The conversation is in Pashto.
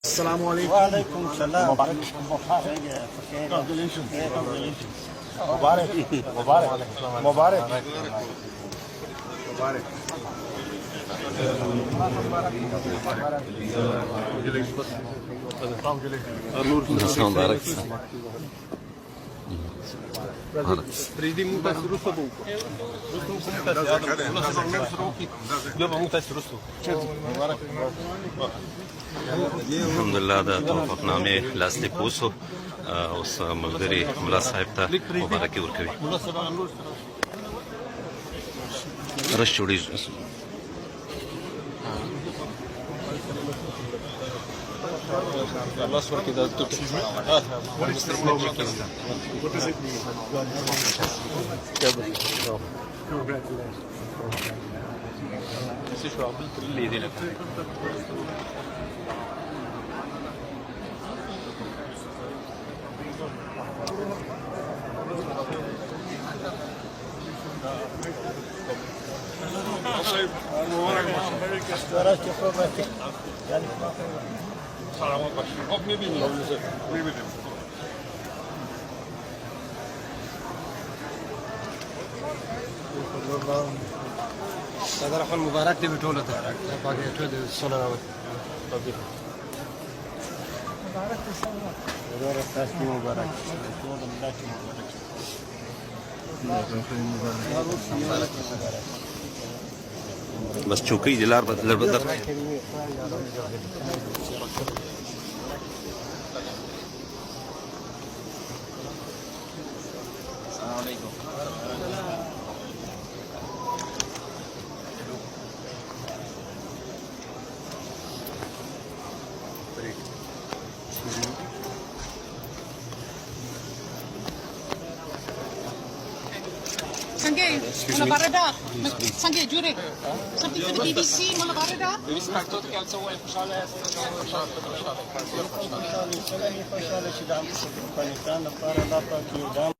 السلام عليكم. وعليكم السلام. مبارك. Congratulations. مبارك مبارك مبارك مبارك. Nasıl mübarek? الحمدلله د توافقنامې لاسلیک وشو. اوس ملګري ملا صاحب ته مبارکي ورکوي. رش جوړیږي. الله سبحانه وتعالى What does it mean? هذا راح المبارك دي بتولد باقي تولد الصلاة مبارك مبارك بس چوکۍ د لار بدل Sanjay, mula barada. Sanjay, jure. Something for the BBC, mula barada. خوشحاله چې د افغانستان لپاره الله پاک یو